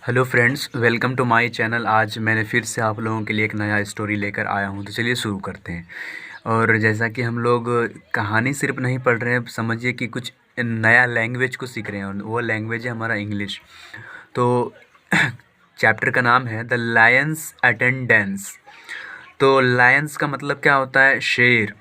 Hello friends, welcome to my channel. आज मैंने फिर से आप लोगों के लिए एक नया स्टोरी लेकर आया हूं। तो चलिए शुरू करते हैं। और जैसा कि हम लोग कहानी सिर्फ नहीं पढ़ रहे हैं, समझिए कि कुछ नया लैंग्वेज को सीख रहे हैं, और वो लैंग्वेज है हमारा इंग्लिश। तो चैप्टर का नाम है द लायंस अटेंडेंस। तो लायंस का मतलब क्या होता है? शेर।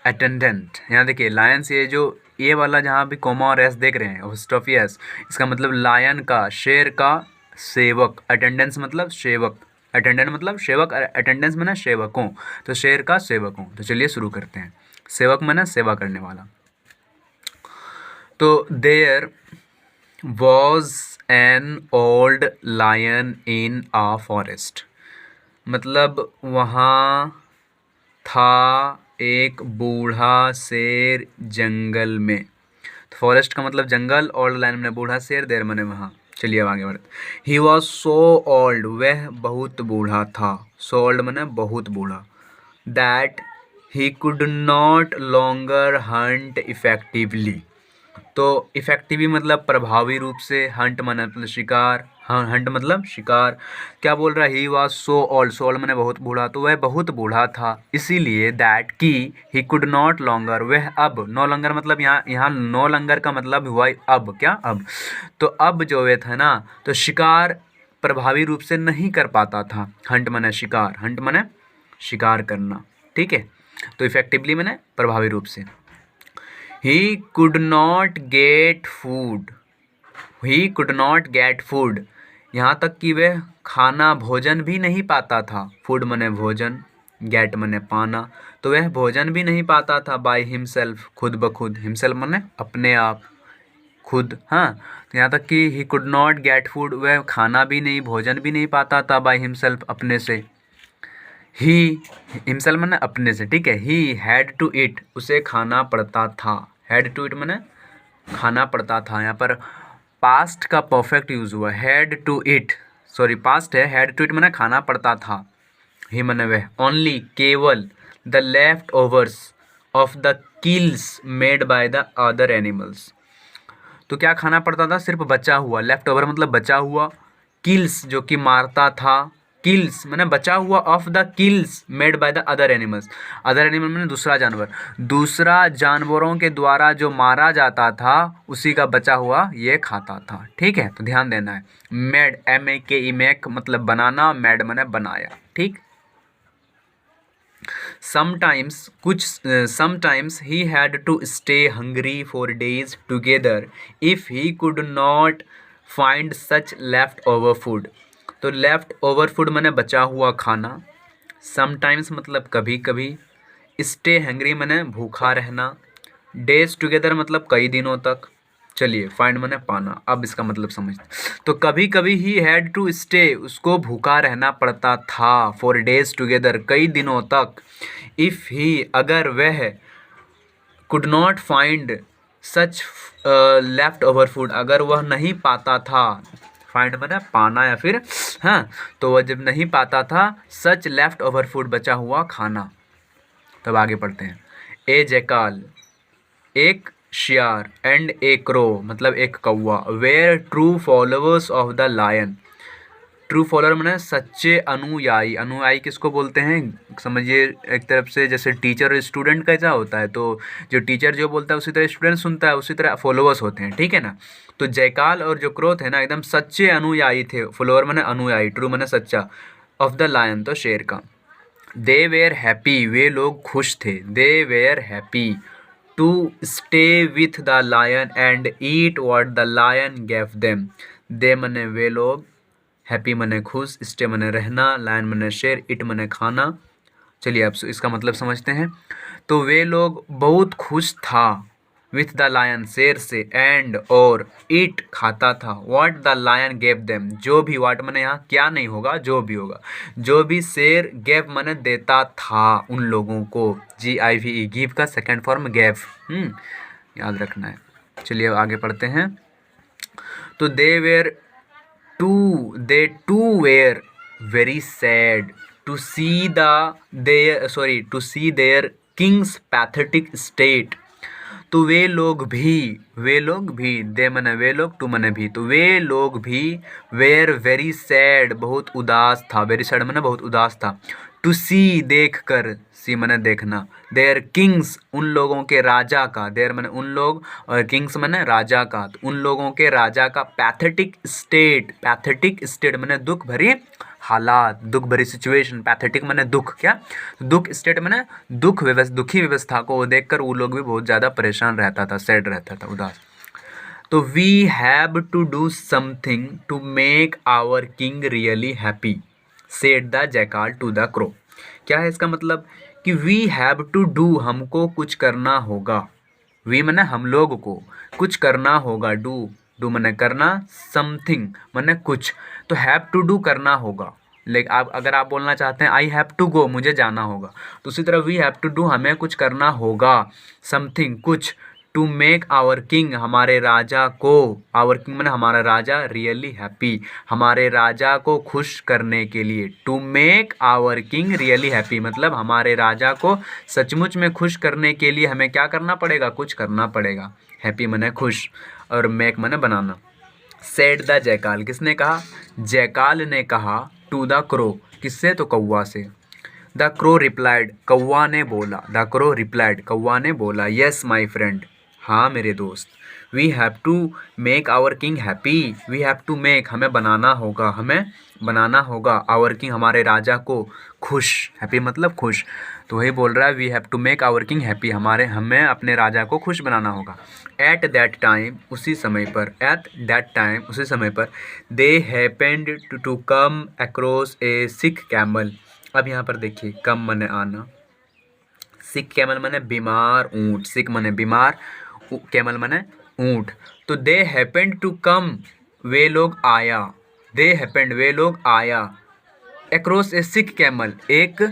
अटेंडेंट। यहाँ देखिए लायंस, ये जो ये वाला जहाँ भी कोमा और एस देख रहे हैं, अपॉस्ट्रोफी एस, इसका मतलब लायन का, शेर का सेवक। अटेंडेंस मतलब सेवक, अटेंडेंट मतलब सेवक, अटेंडेंस माने सेवकों। तो शेर का सेवकों। तो चलिए शुरू करते हैं। सेवक माने सेवा करने वाला। तो there was an old lion in a forest. मतलब वहाँ था एक बूढ़ा शेर जंगल में। तो फॉरेस्ट का मतलब जंगल, ओल्ड लाइन में बूढ़ा शेर, देर मने वहाँ। चलिए अब आगे बढ़ते। ही वॉज सो ओल्ड, वह बहुत बूढ़ा था। सो ओल्ड मने बहुत बूढ़ा। That he could not longer Hunt effectively. तो इफेक्टिवली मतलब प्रभावी रूप से, हंट मतलब शिकार, हाँ हंट मतलब शिकार। क्या बोल रहा है? He was so old, so old मैंने बहुत बूढ़ा, तो वह बहुत बूढ़ा था, इसीलिए दैट की ही कुड नॉट लॉन्गर, वह अब, नो लॉन्गर मतलब यहाँ यहाँ नो लॉन्गर का मतलब हुआ अब, क्या अब। तो अब जो वे था ना, तो शिकार प्रभावी रूप से नहीं कर पाता था। हंट मने शिकार, हंट मने शिकार करना, ठीक है। तो इफेक्टिवली मैंने प्रभावी रूप से। ही could not get food, he could not get food, यहाँ तक कि वह खाना भोजन भी नहीं पाता था। फूड मने भोजन, गेट मने पाना, तो वह भोजन भी नहीं पाता था। बाय हिमसेल्फ, खुद ब खुद, हिमसेल्फ मने अपने आप, खुद। हाँ, तो यहाँ तक कि ही कुड नॉट गेट फूड, वह खाना भी नहीं भोजन भी नहीं पाता था। बाय हिमसेल्फ, अपने से। ही हिमसेल्फ मने अपने से, ठीक है। ही हैड टू ईट, उसे खाना पड़ता था। हैड टू ईट मने खाना पड़ता था। यहाँ पर पास्ट का परफेक्ट यूज हुआ, had to eat, sorry past है, हैड टू ईट मने खाना पड़ता था। ही मने वह, ओनली केवल, the leftovers of the kills made by the other animals. तो क्या खाना पड़ता था? सिर्फ बचा हुआ, लेफ्ट ओवर मतलब बचा हुआ, किल्स जो कि मारता था, किल्स मैंने बचा हुआ, of the kills made by the other animals. Other animal मैंने दूसरा जानवर, दूसरा जानवरों के द्वारा जो मारा जाता था, उसी का बचा हुआ ये खाता था, ठीक है। तो ध्यान देना है। मेड, MEK, मेक मतलब बनाना, मेड मैंने बनाया, ठीक। समटाइम्स कुछ sometimes he had to stay hungry for days together if he could not find such leftover food. तो लेफ्ट ओवर फूड मैंने बचा हुआ खाना, समटाइम्स मतलब कभी कभी, स्टे हंग्री मैंने भूखा रहना, डेज टुगेदर मतलब कई दिनों तक। चलिए फाइंड मैंने पाना, अब इसका मतलब समझते। तो कभी कभी ही हैड टू स्टे, उसको भूखा रहना पड़ता था, फॉर डेज टुगेदर कई दिनों तक, इफ़ ही अगर वह, could not find such leftover food, अगर वह नहीं पाता था, फाइंड मतलब पाना या फिर, हाँ, तो वह जब नहीं पाता था सच लेफ्ट ओवर फूड, बचा हुआ खाना। तब आगे पढ़ते हैं। ए जैकाल, एक शियार, एंड ए क्रो मतलब एक कौवा, were true followers of the lion. True follower मैंने सच्चे अनुयायी। अनुयायी किसको बोलते हैं? समझिए एक तरफ से जैसे टीचर और स्टूडेंट कैसा होता है, तो जो टीचर जो बोलता है उसी तरह स्टूडेंट सुनता है, उसी तरह फॉलोअर्स होते हैं, ठीक है ना। तो जयकाल और जो क्रो थे ना, एकदम सच्चे अनुयायी थे। फॉलोअर मैंने अनुयायी, ट्रू मैंने सच्चा, ऑफ द लायन तो शेर का। दे वेयर हैप्पी, वे लोग खुश थे। They were happy to stay with the lion and eat what the lion gave them. They मने वे लोग, हैप्पी मने खुश, स्टे मने रहना, लायन मने शेर, इट मने खाना। चलिए अब इसका मतलब समझते हैं। तो वे लोग बहुत खुश था, विथ द लायन शेर से, एंड और इट खाता था, what the lion gave them, जो भी, व्हाट मने यहाँ क्या नहीं होगा, जो भी होगा, जो भी शेर, गेव मने देता था उन लोगों को, GIVE, गिव का सेकेंड फॉर्म गेव, याद रखना है। चलिए अब आगे पढ़ते हैं। तो they too were very sad to see their king's pathetic state। तो वे लोग भी दे मने वे लोग, टू मने भी, तो वे लोग भी वेर वेरी सैड, बहुत उदास था, वेरी सैड मने बहुत उदास था, टू सी देख कर, सी मने देखना, देयर किंग्स उन लोगों के राजा का, देयर मने उन लोग और किंग्स मने राजा का, तो उन लोगों के राजा का पैथेटिक स्टेट मने दुख भरी हालात, दुख भरी सिचुएशन, पैथेटिक मने दुख, क्या दुख, स्टेट मने दुखी व्यवस्था को देखकर वो लोग भी बहुत ज़्यादा परेशान रहता था, सैड रहता था, उदास। तो we have to do something to make our king really happy, said the jackal to the crow. क्या है इसका मतलब कि वी हैव टू डू, हमको कुछ करना होगा, वी मने हम लोग को कुछ करना होगा, डू मने करना, समथिंग मने कुछ, तो हैव टू डू करना होगा। लेकिन आप अगर आप बोलना चाहते हैं आई हैव टू गो, मुझे जाना होगा, तो उसी तरह वी हैव टू डू, हमें कुछ करना होगा, समथिंग कुछ, टू मेक आवर किंग हमारे राजा को, आवर किंग मैंने हमारा राजा, रियली हैप्पी हमारे राजा को खुश करने के लिए, to make our king really happy मतलब हमारे राजा को सचमुच में खुश करने के लिए हमें क्या करना पड़ेगा, कुछ करना पड़ेगा, हैप्पी मने खुश और मेक मने बनाना। सेड द जैकाल, किसने कहा, जैकाल ने कहा, टू द क्रो, किससे, तो कौवा से। द क्रो रिप्लाइड, कौवा ने बोला, द क्रो रिप्लाइड, कौवा ने बोला, यस माई फ्रेंड, हाँ मेरे दोस्त, we have to make our king happy, we have to make हमें बनाना होगा, हमें बनाना होगा, आवर किंग हमारे राजा को खुश, हैप्पी मतलब खुश, तो वही बोल रहा है we have to make our king happy, हमें अपने राजा को खुश बनाना होगा। एट दैट टाइम, उसी समय पर, एट दैट टाइम उसी समय पर, they happened to come across a sick camel. अब यहाँ पर देखिए कम मने आना, सिक कैमल मने बीमार ऊँट, सिक मने बीमार, कैमल मने ऊँट, तो दे हैपेंड टू कम वे लोग आया, दे हैपेंड वे लोग आया, अक्रॉस ए सिक कैमल एक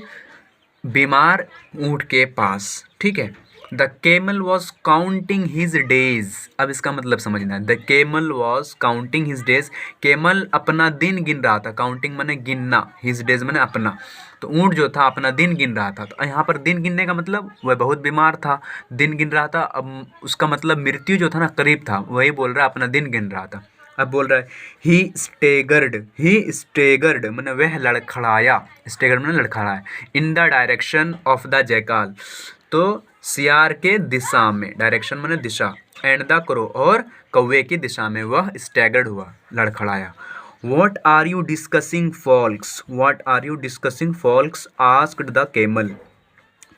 बीमार ऊँट के पास, ठीक है। The camel was counting his days, अब इसका मतलब समझना है, the camel was counting his days, camel अपना दिन गिन रहा था, काउंटिंग मने गिनना, हिज डेज मने अपना, तो ऊँट जो था अपना दिन गिन रहा था, तो यहाँ पर दिन गिनने का मतलब वह बहुत बीमार था, दिन गिन रहा था, अब उसका मतलब मृत्यु जो था ना करीब था, वही बोल रहा है अपना दिन गिन रहा था। अब बोल रहा है ही स्टेगर्ड मैंने वह लड़खड़ाया, स्टेगर्ड मैंने लड़खड़ाया, in the direction of the jackal, तो सियार के दिशा में, डायरेक्शन मैंने दिशा, एंड द क्रो और कौवे की दिशा में वह स्टैगर्ड हुआ, लड़खड़ाया। What are you discussing folks? What are you discussing folks? Asked the camel.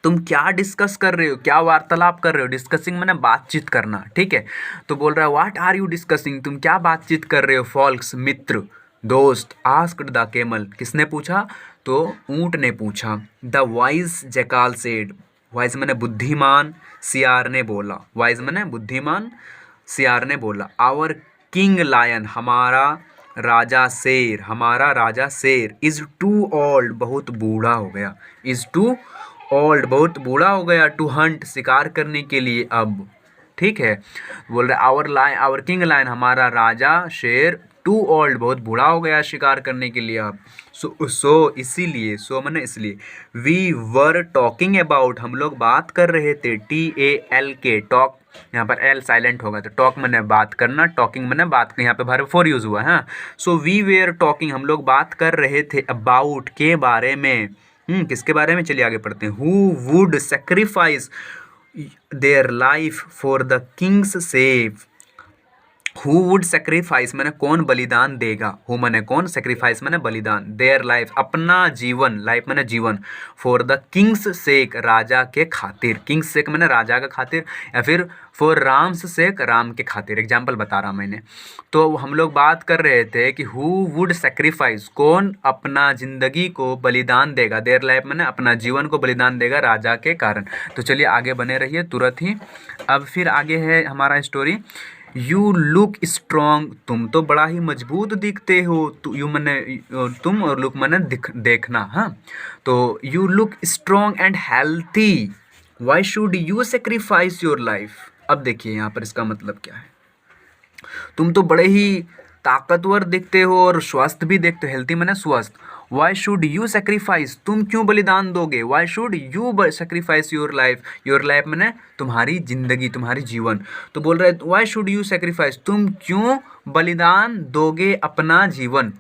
तुम क्या डिस्कस कर रहे हो, क्या वार्तालाप कर रहे हो, डिस्कसिंग मैंने बातचीत करना, ठीक है। तो बोल रहा है व्हाट आर यू डिस्कसिंग, तुम क्या बातचीत कर रहे हो, फॉल्क्स मित्र, दोस्त, आस्क्ड द केमल, किसने पूछा, तो ऊँट ने पूछा। The wise jackal said, wise मैंने बुद्धिमान, सियार ने बोला, वाइज मैंने बुद्धिमान, सियार ने बोला, आवर किंग लायन हमारा राजा शेर, हमारा राजा शेर, इज़ टू ओल्ड बहुत बूढ़ा हो गया, इज़ टू ओल्ड बहुत बूढ़ा हो गया, टू हंट शिकार करने के लिए अब, ठीक है। बोल रहे आवर किंग लायन हमारा राजा शेर, टू ओल्ड बहुत बूढ़ा हो गया शिकार करने के लिए अब, सो इसीलिए, सो मैंने इसलिए, वी वर टॉकिंग अबाउट हम लोग बात कर रहे थे, TALK टॉक, यहाँ पर एल साइलेंट होगा, तो टॉक मैंने बात करना, टॉकिंग मैंने बात, यहाँ पे वर्ब फॉर यूज़ हुआ है। सो वी वेयर टॉकिंग हम लोग बात कर रहे थे, अबाउट के बारे में, किसके बारे में, चलिए आगे पढ़ते हैं। Who would sacrifice their life for the Kings safe, who would sacrifice मैंने कौन बलिदान देगा, हु मैंने कौन, सेक्रीफाइस मैंने बलिदान, देयर लाइफ अपना जीवन, लाइफ मैंने जीवन, फॉर द किंग्स सेक राजा के खातिर, किंग्स सेक मैंने राजा का खातिर, या फिर फॉर राम्स सेक राम के खातिर, एग्जाम्पल बता रहा मैंने। तो हम लोग बात कर रहे थे कि हु वुड सेक्रीफाइस कौन अपना ज़िंदगी को बलिदान देगा, देयर लाइफ मैंने अपना जीवन को बलिदान देगा राजा के कारण। तो चलिए आगे बने रहिए तुरंत ही। अब फिर आगे है हमारा स्टोरी। यू लुक स्ट्रॉन्ग, तुम तो बड़ा ही मजबूत दिखते हो, यू मैंने तुम और लुक मैंने देखना, हाँ। तो you look strong and healthy, why should you sacrifice your life. अब देखिए यहाँ पर इसका मतलब क्या है, तुम तो बड़े ही ताकतवर दिखते हो और स्वस्थ भी दिखते हो, हेल्थी मैंने स्वस्थ, वाई शुड यू सेक्रीफाइस, तुम क्यों बलिदान दोगे, why should you sacrifice your life मैंने तुम्हारी जिंदगी, तुम्हारी जीवन। तो बोल रहे वाई शुड यू सेक्रीफाइस, तुम क्यों बलिदान दोगे अपना जीवन।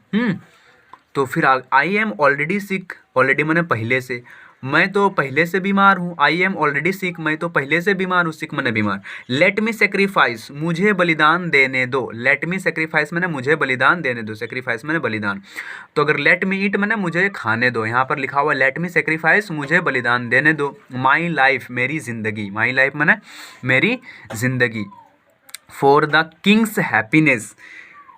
तो फिर I am already sick, already मैंने पहले से, मैं तो पहले से बीमार हूँ, आई एम ऑलरेडी सिक, मैं तो पहले से बीमार हूँ, सिक मैंने बीमार। लेट मी सेक्रीफाइस, मुझे बलिदान देने दो, लेट मी सेक्रीफाइस मैंने मुझे बलिदान देने दो, सेक्रीफाइस मैंने बलिदान। तो अगर लेट मी ईट मैंने मुझे खाने दो, यहाँ पर लिखा हुआ लेट मी सेक्रीफाइस, मुझे बलिदान देने दो, माई लाइफ मेरी ज़िंदगी, माई लाइफ मैंने मेरी ज़िंदगी, फॉर द किंग्स हैप्पीनेस,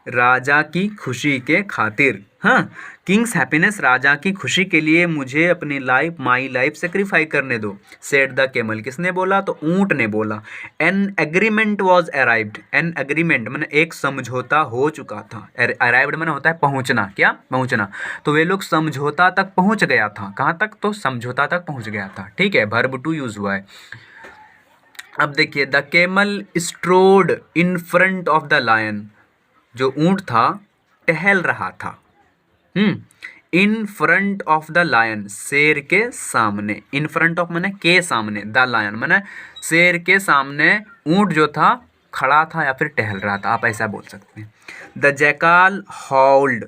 राजा की खुशी के खातिर। हाँ, किंग्स हैप्पीनेस, राजा की खुशी के लिए मुझे अपनी लाइफ, माई लाइफ सेक्रीफाई करने दो। सेड द केमल, किसने बोला, तो ऊंट ने बोला। An agreement was arrived, an agreement मैंने एक समझौता हो चुका था, अराइव्ड मैंने होता है पहुंचना, क्या पहुंचना, तो वे लोग समझौता तक पहुंच गया था, कहाँ तक, तो समझौता तक पहुंच गया था, ठीक है, वर्ब टू यूज हुआ है। अब देखिए, the camel strode in front of the lion, जो ऊंट था टहल रहा था, in front of the lion, शेर के सामने, इन फ्रंट ऑफ मैंने के सामने, द लायन मैंने शेर के सामने ऊंट जो था खड़ा था या फिर टहल रहा था, आप ऐसा बोल सकते हैं। द जैकाल हाउल्ड,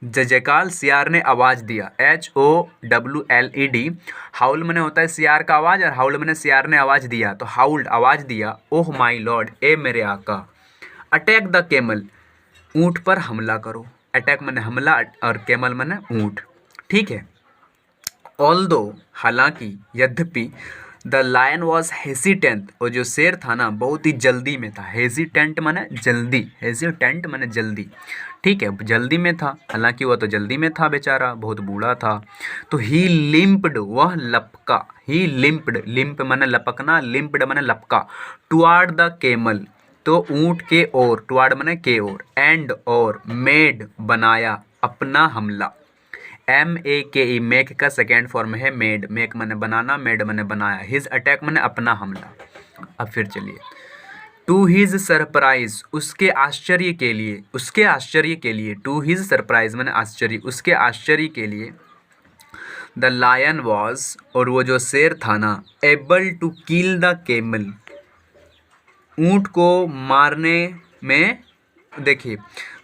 द जैकाल, सियार ने आवाज़ दिया, HOWLED, हाउल मैंने होता है सियार का आवाज़, और हाउल मैंने सियार ने आवाज़ दिया, तो हाउल्ड आवाज़ दिया, ओह माई लॉर्ड, ए मेरे आका, अटैक द केमल, ऊंट पर हमला करो, अटैक मैंने हमला और केमल मैंने ऊंट, ठीक है। ऑल्दो, हालांकि, यद्यपि, द लायन वॉज हेसिटेंट, और जो शेर था ना बहुत ही जल्दी में था, हेजिटेंट मैंने जल्दी, हेजिटेंट मैंने जल्दी, ठीक है, जल्दी में था, हालांकि वह तो जल्दी में था बेचारा, बहुत बूढ़ा था। तो ही लिम्प्ड, वह लपका, ही लिम्प्ड, लिम्प मैंने लपकना, लिम्प्ड मैंने लपका, टुवार्ड द केमल, तो ऊंट के ओर, टुवार्ड मैंने के ओर, एंड और, मेड बनाया अपना हमला, MEKE, मेक का सेकेंड फॉर्म है मेड, मेक मैंने बनाना, मेड मैंने बनाया, हिज अटैक मैंने अपना हमला। अब फिर चलिए, टू हिज सरप्राइज, उसके आश्चर्य के लिए, उसके आश्चर्य के लिए, टू हिज सरप्राइज मैंने आश्चर्य, उसके आश्चर्य के लिए, द लायन वॉज, और वो जो शेर था ना, able to kill the camel, ऊंट को मारने में, देखिए,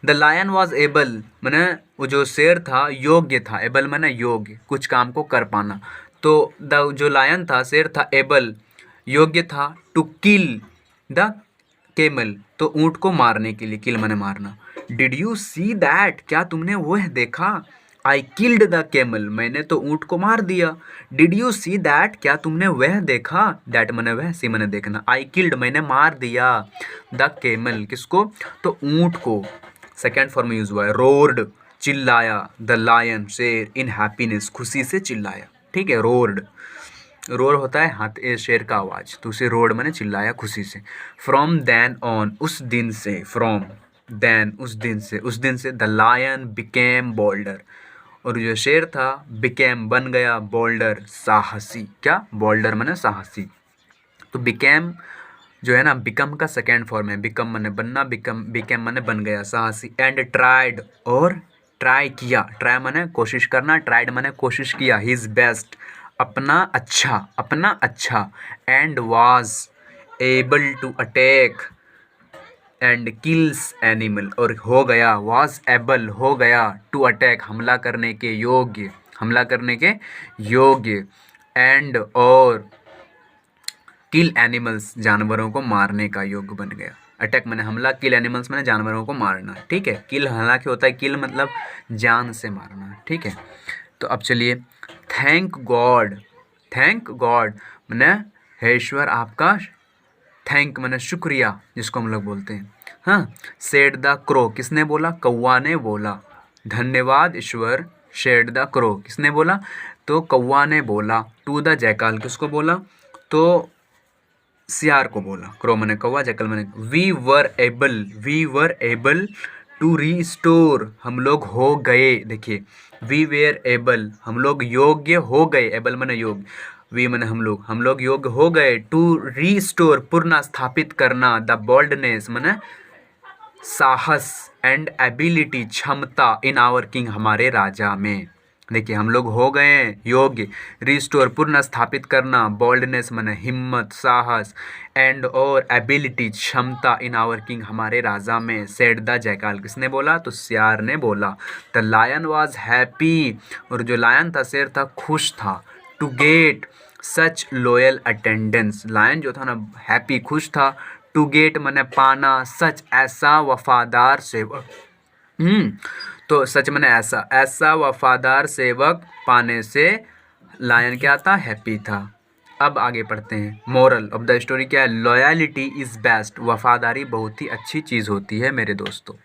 द लायन वॉज एबल मैंने वो जो शेर था योग्य था, एबल मैंने योग्य, कुछ काम को कर पाना, तो द जो लायन था, शेर था, एबल योग्य था, टू किल द केमल, तो ऊंट को मारने के लिए, किल मैंने मारना। डिड यू सी दैट, क्या तुमने वह देखा, आई किल्ड द केमल, मैंने तो ऊंट को मार दिया। डिड यू सी दैट, क्या तुमने वह देखा, दैट मैंने वह, सी मैंने देखना, आई किल्ड मैंने मार दिया, द केमल, किसको, तो ऊंट को, सेकेंड फॉर्म यूज हुआ है। रोर्ड, चिल्लाया, द लायन, शेर, इन हैप्पीनेस, खुशी से चिल्लाया, ठीक है, रोर्ड, रोर होता है हाथ, शेर का आवाज़, तो उसे रोड मैंने चिल्लाया खुशी से। फ्रॉम देन ऑन, उस दिन से, फ्रॉम देन, उस दिन से, द लायन बिकेम बोल्डर, और जो शेर था बिकेम बन गया, बोल्डर साहसी, क्या, बोल्डर मैंने साहसी। तो बिकेम जो है ना, बिकम का सेकेंड फॉर्म है, बिकम मैंने बनना, बिकेम मैंने बन गया, साहसी। एंड ट्राइड, और ट्राई किया, ट्राई मैंने कोशिश करना, ट्राइड मैंने कोशिश किया, हिज बेस्ट, अपना अच्छा, and was able to attack and kills animal, और हो गया, वाज एबल हो गया, टू अटैक हमला करने के योग्य, एंड और किल एनिमल्स, जानवरों को मारने का योग्य बन गया। अटैक मैंने हमला, किल एनिमल्स मैंने जानवरों को मारना, ठीक है। किल हालांकि होता है, किल मतलब जान से मारना, ठीक है। तो अब चलिए, थैंक गॉड मैंने हे ईश्वर आपका, थैंक मैंने शुक्रिया, जिसको हम लोग बोलते हैं, हाँ। सेड द क्रो, किसने बोला, कौवा ने बोला, धन्यवाद ईश्वर, शेड द क्रो, किसने बोला, तो कौवा ने बोला। टू द जैकाल, किसको बोला, तो सियार को बोला, क्रो मैंने कौवा, जैकल मैंने, we were able to restore, हम लोग हो गए, देखिए, वी वेर एबल, हम लोग योग्य हो गए, एबल मैंने योग्य, वी मैंने हम लोग योग्य हो गए, टू रीस्टोर पुनः स्थापित करना, द बोल्डनेस मैंने साहस, एंड एबिलिटी क्षमता, इन आवर किंग हमारे राजा में, देखिए हम लोग हो गए हैं योग्य। रिस्टोर पुनः स्थापित करना, बोल्डनेस माने हिम्मत, साहस, एंड और एबिलिटी क्षमता इन आवर किंग हमारे राजा में। सेड द जैकाल, किसने बोला? तो सियार ने बोला। द लायन वॉज हैप्पी, और जो लायन था, शेर था, खुश था। To get such loyal attendance, lion जो था ना हैप्पी खुश था। टू गेट माने पाना, सच ऐसा वफादार सेवक। तो सच माने ऐसा, ऐसा वफादार सेवक पाने से लायन क्या था? हैप्पी था। अब आगे पढ़ते हैं। मोरल ऑफ द स्टोरी क्या है? लॉयलिटी इज़ बेस्ट, वफादारी बहुत ही अच्छी चीज़ होती है मेरे दोस्तों।